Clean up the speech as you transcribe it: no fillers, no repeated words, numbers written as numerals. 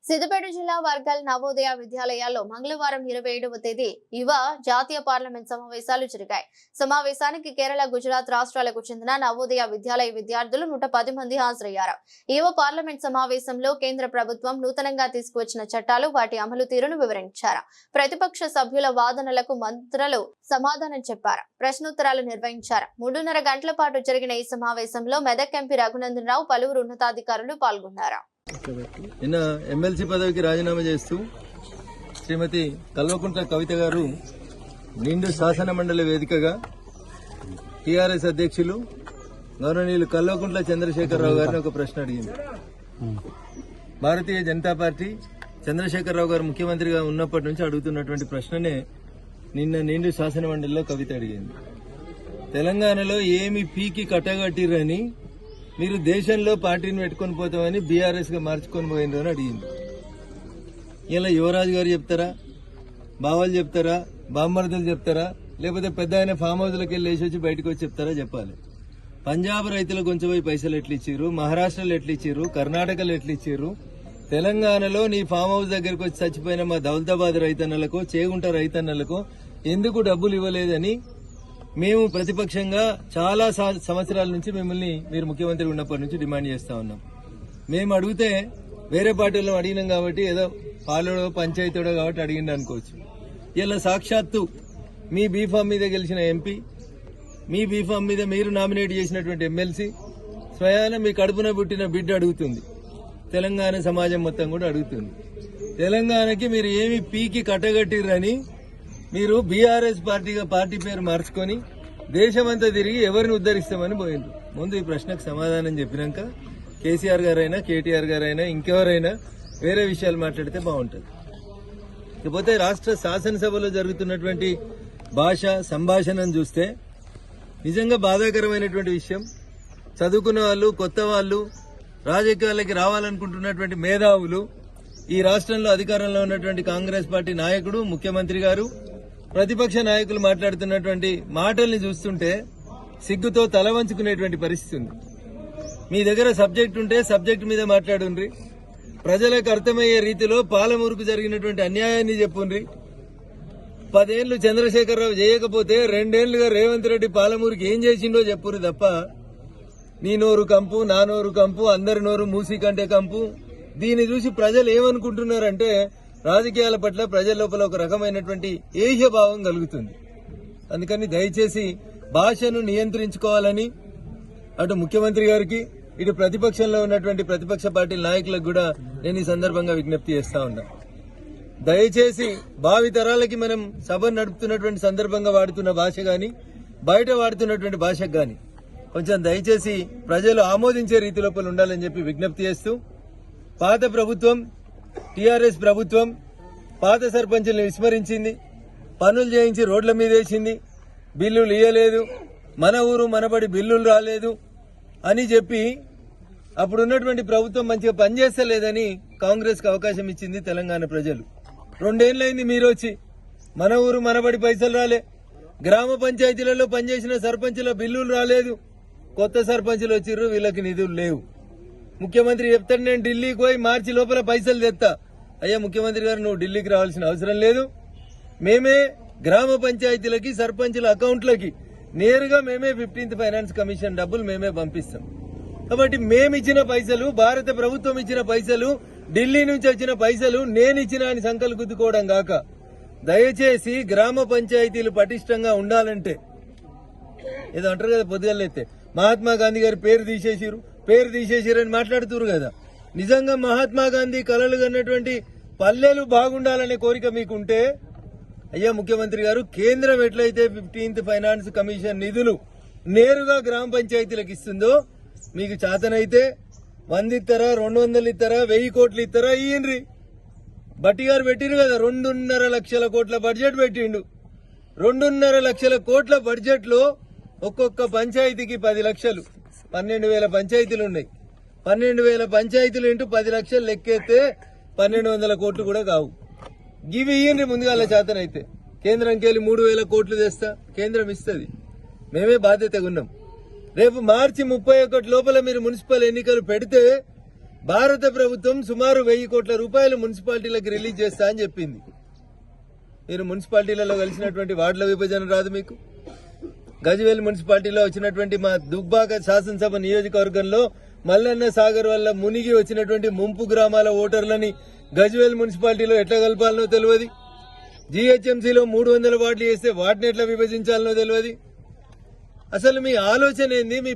సిద్దిపేట జిల్లా వర్గల్ నవోదయ విద్యాలయాల్లో మంగళవారం 27వ తేదీ యువ జాతీయ పార్లమెంట్ సమావేశాలు జరిగాయి. సమావేశానికి కేరళ, గుజరాత్ రాష్ట్రాలకు చెందిన నవోదయ విద్యాలయ విద్యార్థులు 110 మంది హాజరయ్యారు. యువ పార్లమెంట్ సమావేశంలో కేంద్ర ప్రభుత్వం నూతనంగా తీసుకువచ్చిన చట్టాలు, వాటి అమలు తీరును వివరించారు. ప్రతిపక్ష సభ్యుల వాదనలకు మంత్రులు సమాధానం చెప్పారు. ప్రశ్నోత్తరాలు నిర్వహించారు. 3:30 గంటల పాటు జరిగిన ఈ సమావేశంలో మెదక్ ఎంపీ రఘునందన్ రావు, పలువురు ఉన్నతాధికారులు పాల్గొన్నారు. నిన్న ఎమ్మెల్సీ పదవికి రాజీనామా చేస్తూ శ్రీమతి కల్వకుంట్ల కవిత గారు నిండు శాసన మండలి వేదికగా టీఆర్ఎస్ అధ్యక్షులు గౌరవనీయులు కల్వకుంట్ల చంద్రశేఖరరావు గారిని ఒక ప్రశ్న అడిగింది. భారతీయ జనతా పార్టీ చంద్రశేఖరరావు గారు ముఖ్యమంత్రిగా ఉన్నప్పటి నుంచి అడుగుతున్నటువంటి ప్రశ్ననే నిన్న నిండు శాసన మండలిలో కవిత అడిగింది. తెలంగాణలో ఏమి పీకి కట్టగట్టిరని మీరు దేశంలో పార్టీని పెట్టుకొని పోతామని బీఆర్ఎస్ గా మార్చుకొని పోయిండ్రు అని అడిగింది. ఇలా యువరాజు గారు చెప్తారా, బావాలు చెప్తారా, బామ్మర్దులు చెప్తారా, లేకపోతే పెద్ద ఆయన ఫామ్ హౌస్లకు వెళ్ళి లేచి వచ్చి బయటకు వచ్చి చెప్తారా చెప్పాలి. పంజాబ్ రైతులకు కొంచెం పోయి పైసలు ఎట్లా ఇచ్చారు, మహారాష్ట్రలో ఎట్లా ఇచ్చారు, కర్ణాటకలో ఎట్లా ఇచ్చారు, తెలంగాణలో నీ ఫామ్ హౌస్ దగ్గరకు వచ్చి చచ్చిపోయిన మా దౌలతాబాద్ రైతన్నలకు, చేగుంట రైతన్నలకు ఎందుకు డబ్బులు ఇవ్వలేదని మేము ప్రతిపక్షంగా చాలా సంవత్సరాల నుంచి మిమ్మల్ని మీరు ముఖ్యమంత్రి ఉన్నప్పటి నుంచి డిమాండ్ చేస్తా ఉన్నాం. మేము అడిగితే వేరే పార్టీలో అడిగినాం కాబట్టి ఏదో పాలడో పంచాయతీడో కాబట్టి అడిగిండు అనుకోవచ్చు. ఇలా సాక్షాత్తు మీ బీఫామ్ మీద గెలిచిన ఎంపీ, మీ బీఫామ్ మీద మీరు నామినేట్ చేసినటువంటి ఎమ్మెల్సీ స్వయాన మీ కడుపున పుట్టిన బిడ్డ అడుగుతుంది. తెలంగాణ సమాజం మొత్తం కూడా అడుగుతుంది. తెలంగాణకి మీరు ఏమి పీకి కట్టగట్టిర్రని మీరు బీఆర్ఎస్ పార్టీ పేరు మార్చుకొని దేశమంతా తిరిగి ఎవరిని ఉద్ధరిస్తామని పోయిండ్రు. ముందు ఈ ప్రశ్నకు సమాధానం చెప్పినాక కేసీఆర్ గారైనా, కేటీఆర్ గారైనా, ఇంకెవరైనా వేరే విషయాలు మాట్లాడితే బాగుంటుంది. ఇకపోతే రాష్ట్ర శాసనసభలో జరుగుతున్నటువంటి భాష సంభాషణను చూస్తే నిజంగా బాధాకరమైనటువంటి విషయం. చదువుకున్న వాళ్ళు, కొత్త వాళ్ళు, రాజకీయాలకి రావాలనుకుంటున్నటువంటి మేధావులు, ఈ రాష్ట్రంలో అధికారంలో ఉన్నటువంటి కాంగ్రెస్ పార్టీ నాయకుడు, ముఖ్యమంత్రి గారు, ప్రతిపక్ష నాయకులు మాట్లాడుతున్నటువంటి మాటల్ని చూస్తుంటే సిగ్గుతో తల వంచుకునేటువంటి పరిస్థితి ఉంది. మీ దగ్గర సబ్జెక్ట్ ఉంటే సబ్జెక్ట్ మీద మాట్లాడుండ్రి. ప్రజలకు అర్థమయ్యే రీతిలో పాలమూరుకు జరిగినటువంటి అన్యాయాన్ని చెప్పుండ్రి. 10 ఏళ్లు చంద్రశేఖరరావు చేయకపోతే 2 ఏళ్లుగా రేవంత్ రెడ్డి పాలమూరుకి ఏం చేసిండో చెప్పురు తప్ప నీ నోరు కంపు, నా నోరు కంపు, అందరి నోరు మూసి కంటే కంపు. దీన్ని చూసి ప్రజలు ఏమనుకుంటున్నారంటే రాజకీయాల పట్ల ప్రజల లోపల ఒక రకమైనటువంటి ఏహ్యభావం కలుగుతుంది. అందుకని దయచేసి భాషను నియంత్రించుకోవాలని అటు ముఖ్యమంత్రి గారికి, ఇటు ప్రతిపక్షంలో ఉన్నటువంటి ప్రతిపక్ష పార్టీల నాయకులకు కూడా నేను ఈ సందర్భంగా విజ్ఞప్తి చేస్తా ఉన్నా. దయచేసి భావితరాలకి మనం సభ నడుపుతున్నటువంటి సందర్భంగా వాడుతున్న భాష గాని, బయట వాడుతున్నటువంటి భాషకు గాని కొంచెం దయచేసి ప్రజలు ఆమోదించే రీతి లోపల ఉండాలని చెప్పి విజ్ఞప్తి చేస్తూ, పాత ప్రభుత్వం, టీఆర్ఎస్ ప్రభుత్వం పాత సర్పంచుల్ని విస్మరించింది, పనులు చేయించి రోడ్ల మీద వేసింది, బిల్లులు ఇయ్యలేదు, మన ఊరు మనబడి బిల్లులు రాలేదు అని చెప్పి అప్పుడున్నటువంటి ప్రభుత్వం మంచిగా పనిచేస్తలేదని కాంగ్రెస్ కు అవకాశం ఇచ్చింది తెలంగాణ ప్రజలు. 2 ఏళ్లైంది మీరు వచ్చి, మన ఊరు మనబడి పైసలు రాలే, గ్రామ పంచాయతీలలో పనిచేసిన సర్పంచుల బిల్లులు రాలేదు, కొత్త సర్పంచులు వచ్చిర్రు, వీళ్ళకి నిధులు లేవు. ముఖ్యమంత్రి చెప్తాడు నేను ఢిల్లీకి పోయి మార్చి లోపల పైసలు తెస్తా. అయ్యా ముఖ్యమంత్రి గారు, నువ్వు ఢిల్లీకి రావాల్సిన అవసరం లేదు. మేమే గ్రామ పంచాయతీలకి, సర్పంచుల అకౌంట్లకి నేరుగా మేమే 15th ఫైనాన్స్ కమిషన్ డబ్బులు మేమే పంపిస్తాం. కాబట్టి మేమిచ్చిన పైసలు, భారత ప్రభుత్వం ఇచ్చిన పైసలు, ఢిల్లీ నుంచి వచ్చిన పైసలు నేను ఇచ్చిన అని సంకలు గుద్దుకోవడం గాక దయచేసి గ్రామ పంచాయతీలు పటిష్టంగా ఉండాలంటే, ఏదో అంటారు కదా పొద్దుగలైతే మహాత్మా గాంధీ గారి పేరు తీసేసిరని మాట్లాడుతున్నారు కదా. నిజంగా మహాత్మా గాంధీ కలలు కన్నటువంటి పల్లెలు బాగుండాలనే కోరిక మీకుంటే, అయ్యా ముఖ్యమంత్రి గారు, కేంద్రం ఎట్లయితే 15th ఫైనాన్స్ కమిషన్ నిధులు నేరుగా గ్రామ పంచాయతీలకు ఇస్తుందో మీకు చేతనైతే 100 ఇస్తారా, 200 ఇస్తారా, 1000 కోట్లు ఇస్తారా ఇయ్యండ్రి. బట్టి గారు పెట్టిరు కదా 2.5 లక్షల కోట్ల బడ్జెట్ పెట్టిండు. 2.5 లక్షల కోట్ల బడ్జెట్ లో ఒక్కొక్క పంచాయతీకి 10 లక్షలు, 12,000 పంచాయతీలు ఉన్నాయి. 12,000 పంచాయతీలు ఇంటూ 10 లక్షలు లెక్కేస్తే 1,200 కోట్లు కూడా కావు. గివి ఇయ్యండి ముందుగా చేతనైతే. కేంద్రంకి వెళ్ళి 3,000 కోట్లు తెస్తా, కేంద్రం ఇస్తుంది, మేమే బాధ్యతగా ఉన్నాం. రేపు మార్చి 31 లోపల మీరు మున్సిపల్ ఎన్నికలు పెడితే భారత ప్రభుత్వం సుమారు 1000 కోట్ల రూపాయలు మున్సిపాలిటీలకు రిలీజ్ చేస్తా అని చెప్పింది. మీరు మున్సిపాలిటీలలో కలిసినటువంటి వార్డుల విభజన రాదు మీకు. గజ్వేల్ మున్సిపాలిటీలో వచ్చినటువంటి మా దుబ్బాక శాసనసభ నియోజకవర్గంలో మల్లన్న సాగర్ వల్ల మునిగి వచ్చినటువంటి ముంపు గ్రామాల ఓటర్లని గజ్వేల్ మున్సిపాలిటీలో ఎట్లా కలపాలనో తెలియదు. జీహెచ్ఎంసీలో 300 వార్డులు చేస్తే వాటిని ఎట్లా విభజించాలనో తెలియదు. అసలు మీ ఆలోచన ఏంది? మీ